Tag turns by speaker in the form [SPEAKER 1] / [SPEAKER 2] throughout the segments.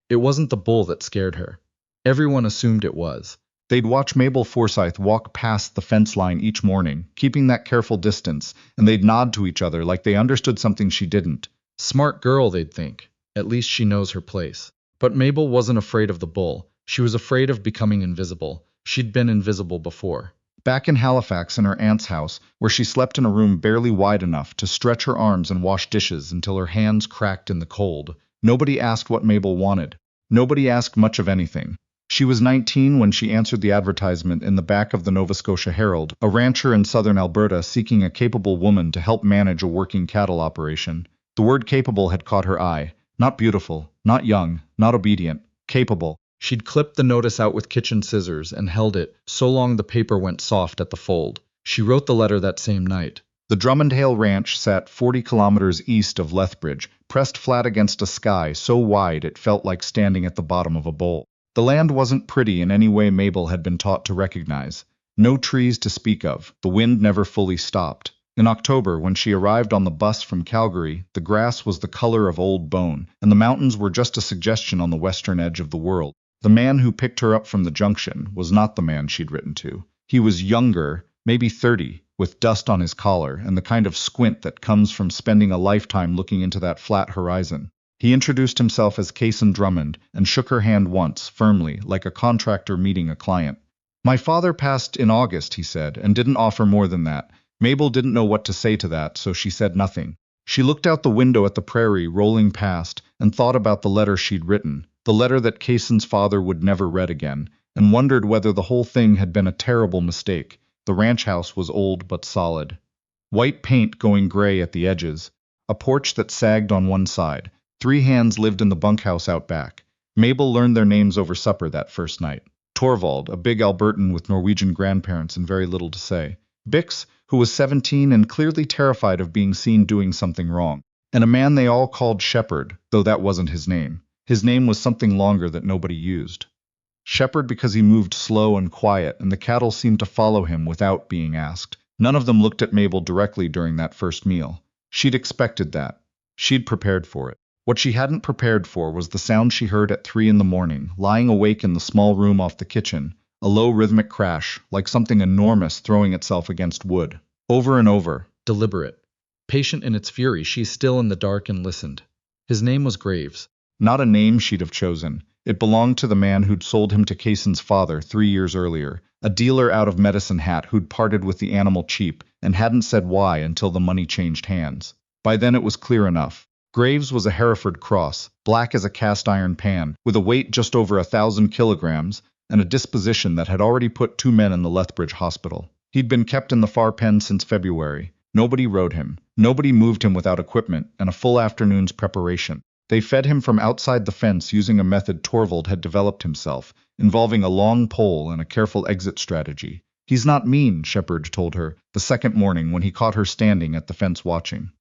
[SPEAKER 1] It wasn't the bull that scared her. Everyone assumed it was.
[SPEAKER 2] They'd watch Mabel Forsyth walk past the fence line each morning, keeping that careful distance, and they'd nod to each other like they understood something she didn't.
[SPEAKER 1] Smart girl, they'd think. At least she knows her place. But Mabel wasn't afraid of the bull. She was afraid of becoming invisible. She'd been invisible before.
[SPEAKER 2] Back in Halifax in her aunt's house, where she slept in a room barely wide enough to stretch her arms and wash dishes until her hands cracked in the cold, nobody asked what Mabel wanted. Nobody asked much of anything. She was 19 when she answered the advertisement in the back of the Nova Scotia Herald, a rancher in southern Alberta seeking a capable woman to help manage a working cattle operation. The word capable had caught her eye. Not beautiful, not young, not obedient. Capable.
[SPEAKER 1] She'd clipped the notice out with kitchen scissors and held it so long the paper went soft at the fold. She wrote the letter that same night.
[SPEAKER 2] The Drummondale Ranch sat 40 kilometers east of Lethbridge, pressed flat against a sky so wide it felt like standing at the bottom of a bowl. The land wasn't pretty in any way Mabel had been taught to recognize. No trees to speak of. The wind never fully stopped. In October, when she arrived on the bus from Calgary, the grass was the color of old bone, and the mountains were just a suggestion on the western edge of the world. The man who picked her up from the junction was not the man she'd written to. He was younger, maybe 30, with dust on his collar and the kind of squint that comes from spending a lifetime looking into that flat horizon. He introduced himself as Cason Drummond and shook her hand once, firmly, like a contractor meeting a client. "My father passed in August," he said, and didn't offer more than that. Mabel didn't know what to say to that, so she said nothing. She looked out the window at the prairie rolling past and thought about the letter she'd written, the letter that Cason's father would never read again, and wondered whether the whole thing had been a terrible mistake. The ranch house was old but solid. White paint going gray at the edges, a porch that sagged on one side. 3 hands lived in the bunkhouse out back. Mabel learned their names over supper that first night. Torvald, a big Albertan with Norwegian grandparents and very little to say. Bix, who was 17 and clearly terrified of being seen doing something wrong. And a man they all called Shepherd, though that wasn't his name. His name was something longer that nobody used. Shepherd because he moved slow and quiet, and the cattle seemed to follow him without being asked. None of them looked at Mabel directly during that first meal. She'd expected that. She'd prepared for it. What she hadn't prepared for was the sound she heard at 3 in the morning, lying awake in the small room off the kitchen, a low rhythmic crash, like something enormous throwing itself against wood. Over and over.
[SPEAKER 1] Deliberate. Patient in its fury, she still in the dark and listened. His name was Graves.
[SPEAKER 2] Not a name she'd have chosen. It belonged to the man who'd sold him to Cason's father 3 years earlier, a dealer out of Medicine Hat who'd parted with the animal cheap and hadn't said why until the money changed hands. By then it was clear enough. Graves was a Hereford cross, black as a cast-iron pan, with a weight just over 1,000 kilograms, and a disposition that had already put 2 men in the Lethbridge hospital. He'd been kept in the far pen since February. Nobody rode him. Nobody moved him without equipment and a full afternoon's preparation. They fed him from outside the fence using a method Torvald had developed himself, involving a long pole and a careful exit strategy. "He's not mean," Shepherd told her, the second morning when he caught her standing at the fence watching.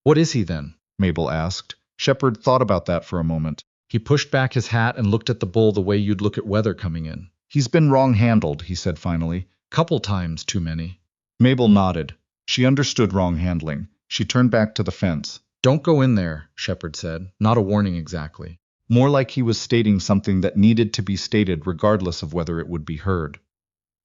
[SPEAKER 1] "What is he then?"
[SPEAKER 2] Mabel asked. Shepherd thought about that for a moment.
[SPEAKER 1] He pushed back his hat and looked at the bull the way you'd look at weather coming in.
[SPEAKER 2] "He's been wrong-handled," he said finally.
[SPEAKER 1] "Couple times too many."
[SPEAKER 2] Mabel nodded. She understood wrong handling. She turned back to the fence.
[SPEAKER 1] "Don't go in there," Shepherd said. Not a warning exactly.
[SPEAKER 2] More like he was stating something that needed to be stated regardless of whether it would be heard.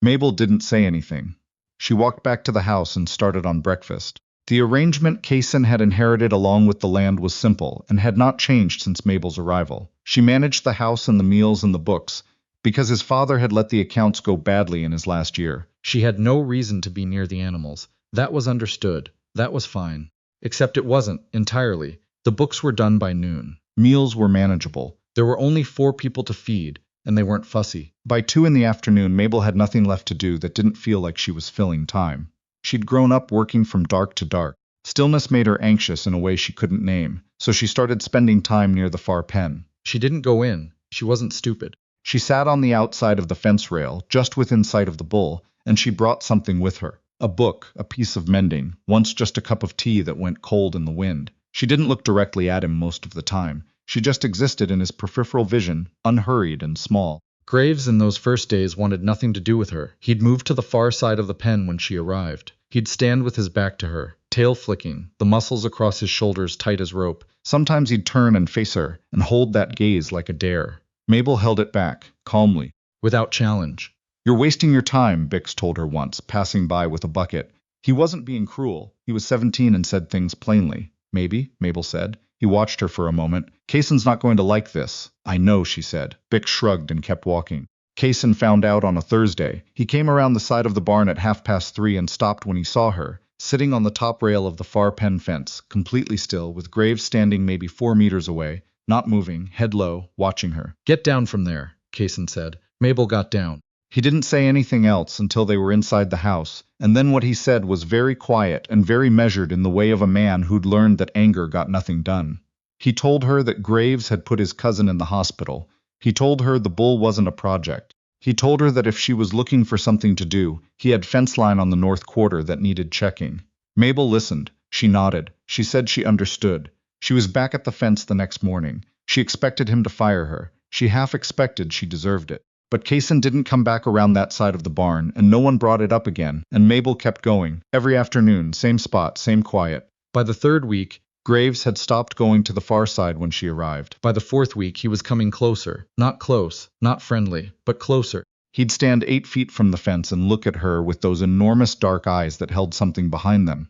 [SPEAKER 2] Mabel didn't say anything. She walked back to the house and started on breakfast. The arrangement Cason had inherited along with the land was simple and had not changed since Mabel's arrival. She managed the house and the meals and the books, because his father had let the accounts go badly in his last year.
[SPEAKER 1] She had no reason to be near the animals. That was understood. That was fine. Except it wasn't, entirely. The books were done by noon.
[SPEAKER 2] Meals were manageable.
[SPEAKER 1] There were only 4 people to feed, and they weren't fussy.
[SPEAKER 2] By 2 in the afternoon, Mabel had nothing left to do that didn't feel like she was filling time. She'd grown up working from dark to dark. Stillness made her anxious in a way she couldn't name, so she started spending time near the far pen.
[SPEAKER 1] She didn't go in. She wasn't stupid.
[SPEAKER 2] She sat on the outside of the fence rail, just within sight of the bull, and she brought something with her. A book, a piece of mending, once just a cup of tea that went cold in the wind. She didn't look directly at him most of the time. She just existed in his peripheral vision, unhurried and small.
[SPEAKER 1] Graves in those first days wanted nothing to do with her. He'd moved to the far side of the pen when she arrived. He'd stand with his back to her, tail flicking, the muscles across his shoulders tight as rope,
[SPEAKER 2] Sometimes he'd turn and face her, and hold that gaze like a dare. Mabel held it back, calmly.
[SPEAKER 1] Without challenge.
[SPEAKER 2] You're wasting your time, Bix told her once, passing by with a bucket. He wasn't being cruel. He was 17 and said things plainly. Maybe, Mabel said. He watched her for a moment. Kaysen's not going to like this. I know, she said. Bix shrugged and kept walking. Kaysen found out on a Thursday. He came around the side of the barn at 3:30 and stopped when he saw her, sitting on the top rail of the far pen fence, completely still, with Graves standing maybe 4 meters away, not moving, head low, watching her.
[SPEAKER 1] Get down from there, Kaysen said. Mabel got down.
[SPEAKER 2] He didn't say anything else until they were inside the house, and then what he said was very quiet and very measured in the way of a man who'd learned that anger got nothing done. He told her that Graves had put his cousin in the hospital. He told her the bull wasn't a project. He told her that if she was looking for something to do, he had fence line on the north quarter that needed checking. Mabel listened. She nodded. She said she understood. She was back at the fence the next morning. She expected him to fire her. She half expected she deserved it. But Kaysen didn't come back around that side of the barn, and no one brought it up again, and Mabel kept going. Every afternoon, same spot, same quiet.
[SPEAKER 1] By the 3rd week,
[SPEAKER 2] Graves had stopped going to the far side when she arrived.
[SPEAKER 1] By the 4th week, he was coming closer. Not close, not friendly, but closer.
[SPEAKER 2] He'd stand 8 feet from the fence and look at her with those enormous dark eyes that held something behind them.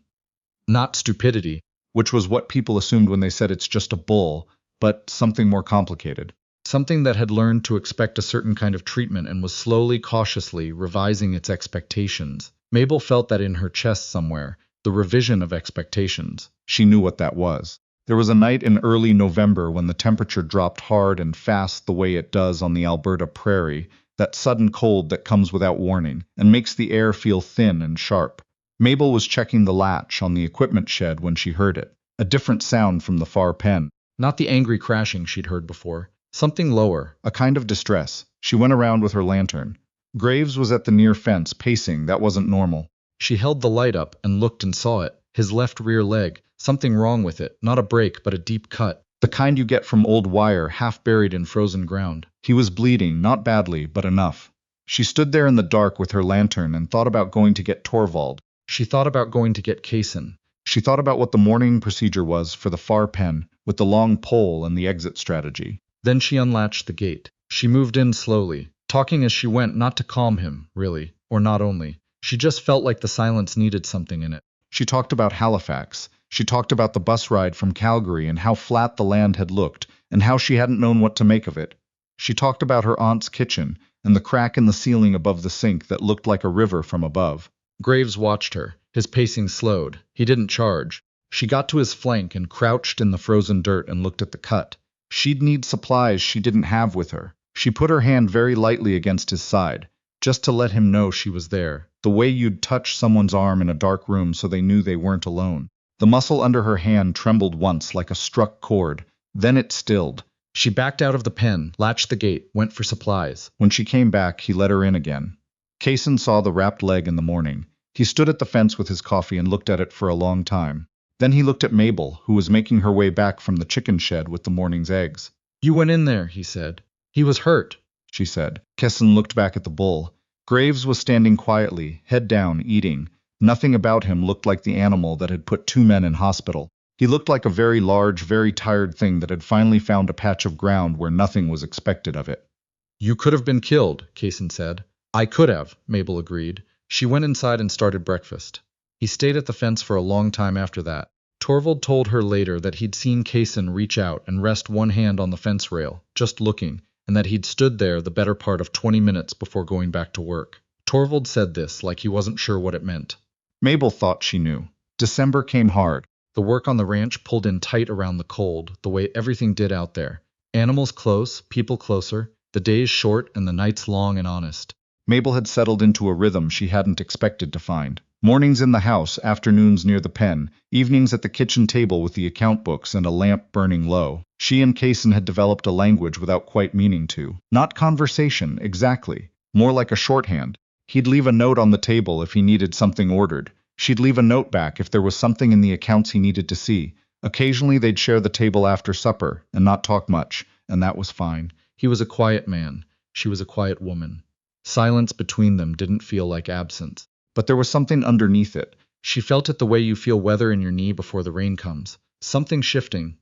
[SPEAKER 1] Not stupidity.
[SPEAKER 2] Which was what people assumed when they said it's just a bull, but something more complicated.
[SPEAKER 1] Something that had learned to expect a certain kind of treatment and was slowly, cautiously revising its expectations. Mabel felt that in her chest somewhere, the revision of expectations.
[SPEAKER 2] She knew what that was. There was a night in early November when the temperature dropped hard and fast the way it does on the Alberta prairie, that sudden cold that comes without warning and makes the air feel thin and sharp. Mabel was checking the latch on the equipment shed when she heard it. A different sound from the far pen.
[SPEAKER 1] Not the angry crashing she'd heard before. Something lower.
[SPEAKER 2] A kind of distress. She went around with her lantern. Graves was at the near fence, pacing. That wasn't normal.
[SPEAKER 1] She held the light up and looked and saw it. His left rear leg. Something wrong with it. Not a break, but a deep cut.
[SPEAKER 2] The kind you get from old wire, half buried in frozen ground. He was bleeding, not badly, but enough. She stood there in the dark with her lantern and thought about going to get Torvald.
[SPEAKER 1] She thought about going to get Kaysen.
[SPEAKER 2] She thought about what the morning procedure was for the far pen, with the long pole and the exit strategy.
[SPEAKER 1] Then she unlatched the gate. She moved in slowly, talking as she went, not to calm him, really, or not only. She just felt like the silence needed something in it.
[SPEAKER 2] She talked about Halifax. She talked about the bus ride from Calgary and how flat the land had looked, and how she hadn't known what to make of it. She talked about her aunt's kitchen, and the crack in the ceiling above the sink that looked like a river from above.
[SPEAKER 1] Graves watched her. His pacing slowed. He didn't charge. She got to his flank and crouched in the frozen dirt and looked at the cut. She'd need supplies she didn't have with her. She put her hand very lightly against his side, just to let him know she was there, the way you'd touch someone's arm in a dark room so they knew they weren't alone. The muscle under her hand trembled once like a struck chord. Then it stilled. She backed out of the pen, latched the gate, went for supplies.
[SPEAKER 2] When she came back, he let her in again. Kaysen saw the wrapped leg in the morning. He stood at the fence with his coffee and looked at it for a long time. Then he looked at Mabel, who was making her way back from the chicken shed with the morning's eggs.
[SPEAKER 1] You went in there, he said. He was hurt,
[SPEAKER 2] she said. Kaysen looked back at the bull. Graves was standing quietly, head down, eating. Nothing about him looked like the animal that had put 2 men in hospital. He looked like a very large, very tired thing that had finally found a patch of ground where nothing was expected of it.
[SPEAKER 1] You could have been killed, Kaysen said. I could have, Mabel agreed. She went inside and started breakfast. He stayed at the fence for a long time after that. Torvald told her later that he'd seen Kaysen reach out and rest one hand on the fence rail, just looking, and that he'd stood there the better part of 20 minutes before going back to work. Torvald said this like he wasn't sure what it meant.
[SPEAKER 2] Mabel thought she knew. December came hard.
[SPEAKER 1] The work on the ranch pulled in tight around the cold, the way everything did out there. Animals close, people closer, the days short and the nights long and honest.
[SPEAKER 2] Mabel had settled into a rhythm she hadn't expected to find. Mornings in the house, afternoons near the pen, evenings at the kitchen table with the account books and a lamp burning low. She and Kaysen had developed a language without quite meaning to. Not conversation, exactly. More like a shorthand. He'd leave a note on the table if he needed something ordered. She'd leave a note back if there was something in the accounts he needed to see. Occasionally they'd share the table after supper and not talk much, and that was fine.
[SPEAKER 1] He was a quiet man. She was a quiet woman. Silence between them didn't feel like absence.
[SPEAKER 2] But there was something underneath it.
[SPEAKER 1] She felt it the way you feel weather in your knee before the rain comes. Something shifting.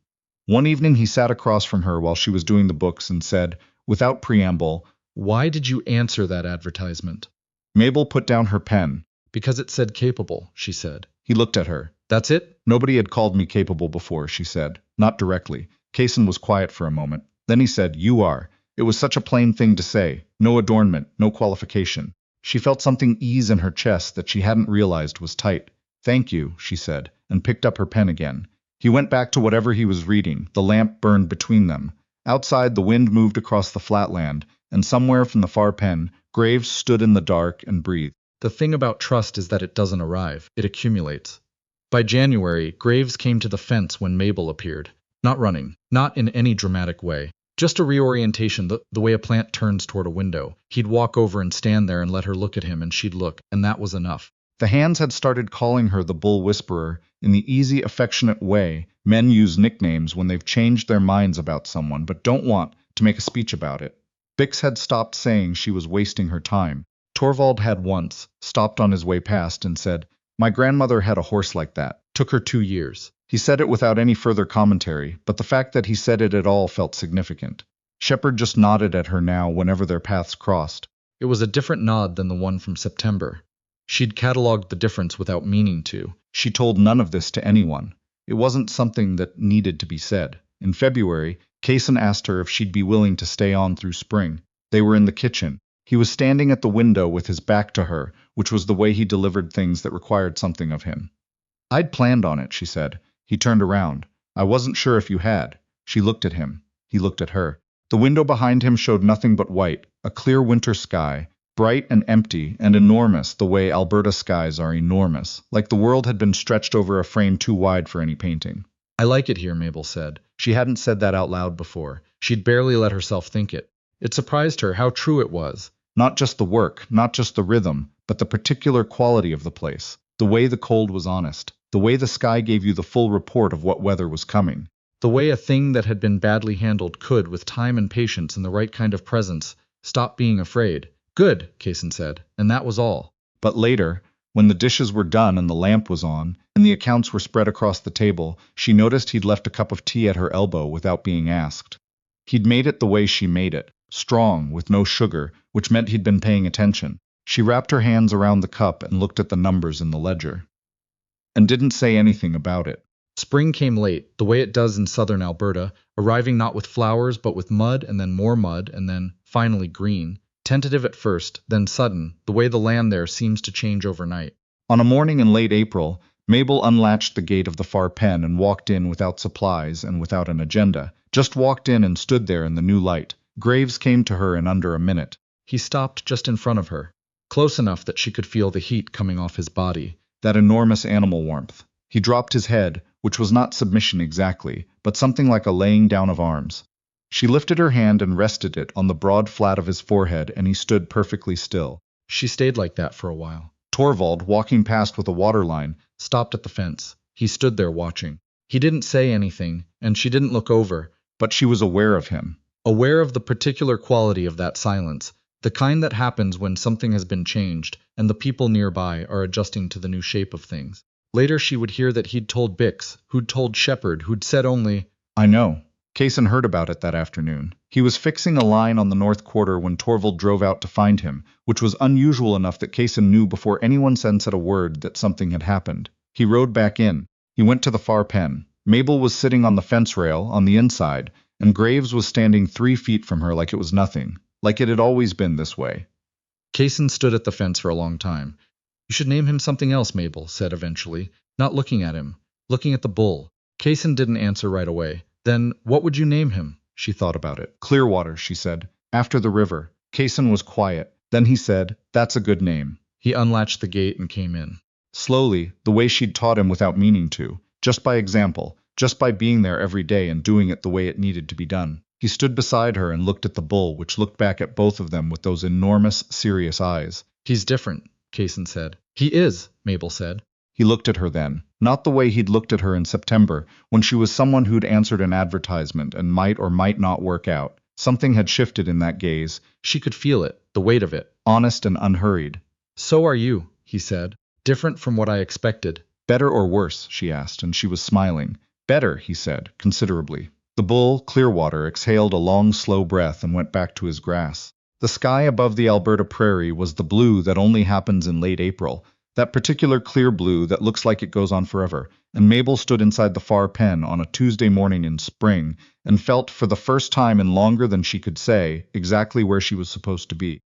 [SPEAKER 2] One evening he sat across from her while she was doing the books and said, without preamble,
[SPEAKER 1] "Why did you answer that advertisement?"
[SPEAKER 2] Mabel put down her pen.
[SPEAKER 1] "Because it said capable," she said.
[SPEAKER 2] He looked at her.
[SPEAKER 1] "That's it?"
[SPEAKER 2] Nobody had called me capable before, she said. Not directly. Kaysen was quiet for a moment. Then he said, you are. It was such a plain thing to say. No adornment, no qualification. She felt something ease in her chest that she hadn't realized was tight. Thank you, she said, and picked up her pen again. He went back to whatever he was reading. The lamp burned between them. Outside, the wind moved across the flatland, and somewhere from the far pen, Graves stood in the dark and breathed.
[SPEAKER 1] "The thing about trust is that it doesn't arrive, it accumulates." By January, Graves came to the fence when Mabel appeared. Not running, not in any dramatic way. Just a reorientation, the way a plant turns toward a window. He'd walk over and stand there and let her look at him, and she'd look, and that was enough.
[SPEAKER 2] The hands had started calling her the Bull Whisperer in the easy, affectionate way men use nicknames when they've changed their minds about someone but don't want to make a speech about it. Bix had stopped saying she was wasting her time. Torvald had once stopped on his way past and said, my grandmother had a horse like that.
[SPEAKER 1] Took her 2 years.
[SPEAKER 2] He said it without any further commentary, but the fact that he said it at all felt significant. Shepard just nodded at her now whenever their paths crossed.
[SPEAKER 1] It was a different nod than the one from September. She'd catalogued the difference without meaning to.
[SPEAKER 2] She told none of this to anyone. It wasn't something that needed to be said. In February, Kaysen asked her if she'd be willing to stay on through spring. They were in the kitchen. He was standing at the window with his back to her, which was the way he delivered things that required something of him. I'd planned on it, she said. He turned around. I wasn't sure if you had. She looked at him. He looked at her. The window behind him showed nothing but white, a clear winter sky, bright and empty and enormous the way Alberta skies are enormous, like the world had been stretched over a frame too wide for any painting.
[SPEAKER 1] "I like it here," Mabel said. She hadn't said that out loud before. She'd barely let herself think it. It surprised her how true it was.
[SPEAKER 2] Not just the work, not just the rhythm, but the particular quality of the place. The way the cold was honest. The way the sky gave you the full report of what weather was coming.
[SPEAKER 1] The way a thing that had been badly handled could, with time and patience and the right kind of presence, stop being afraid. "Good," Kaysen said, and that was all.
[SPEAKER 2] But later, when the dishes were done and the lamp was on, and the accounts were spread across the table, she noticed he'd left a cup of tea at her elbow without being asked. He'd made it the way she made it, strong, with no sugar, which meant he'd been paying attention. She wrapped her hands around the cup and looked at the numbers in the ledger. And didn't say anything about it.
[SPEAKER 1] Spring came late, the way it does in southern Alberta, arriving not with flowers but with mud and then more mud and then, finally, green. Tentative at first, then sudden, the way the land there seems to change overnight.
[SPEAKER 2] On a morning in late April, Mabel unlatched the gate of the far pen and walked in without supplies and without an agenda. Just walked in and stood there in the new light. Graves came to her in under a minute.
[SPEAKER 1] He stopped just in front of her, close enough that she could feel the heat coming off his body.
[SPEAKER 2] That enormous animal warmth. He dropped his head, which was not submission exactly, but something like a laying down of arms. She lifted her hand and rested it on the broad flat of his forehead, and he stood perfectly still.
[SPEAKER 1] She stayed like that for a while.
[SPEAKER 2] Torvald, walking past with a water line,
[SPEAKER 1] stopped at the fence. He stood there watching. He didn't say anything, and she didn't look over.
[SPEAKER 2] But she was aware of him.
[SPEAKER 1] Aware of the particular quality of that silence, the kind that happens when something has been changed, and the people nearby are adjusting to the new shape of things. Later she would hear that he'd told Bix, who'd told Shepard, who'd said only,
[SPEAKER 2] I know. Kaysen heard about it that afternoon. He was fixing a line on the north quarter when Torvald drove out to find him, which was unusual enough that Kaysen knew before anyone said a word that something had happened. He rode back in. He went to the far pen. Mabel was sitting on the fence rail, on the inside, and Graves was standing 3 feet from her like it was nothing, like it had always been this way.
[SPEAKER 1] Kaysen stood at the fence for a long time. "You should name him something else," Mabel said eventually, not looking at him, looking at the bull. Kaysen didn't answer right away. "Then, what would you name him?" She thought about it.
[SPEAKER 2] "Clearwater," she said. "After the river." Kaysen was quiet. Then he said, "That's a good name."
[SPEAKER 1] He unlatched the gate and came in.
[SPEAKER 2] Slowly, the way she'd taught him without meaning to, just by example, just by being there every day and doing it the way it needed to be done. He stood beside her and looked at the bull, which looked back at both of them with those enormous, serious eyes.
[SPEAKER 1] "He's different," Kaysen said. "He is," Mabel said.
[SPEAKER 2] He looked at her then, not the way he'd looked at her in September, when she was someone who'd answered an advertisement and might or might not work out. Something had shifted in that gaze.
[SPEAKER 1] She could feel it, the weight of it.
[SPEAKER 2] Honest and unhurried.
[SPEAKER 1] "So are you," he said. "Different from what I expected."
[SPEAKER 2] "Better or worse?" she asked, and she was smiling. "Better," he said, considerably. The bull, Clearwater, exhaled a long, slow breath and went back to his grass. The sky above the Alberta prairie was the blue that only happens in late April, that particular clear blue that looks like it goes on forever, and Mabel stood inside the far pen on a Tuesday morning in spring and felt, for the first time in longer than she could say, exactly where she was supposed to be.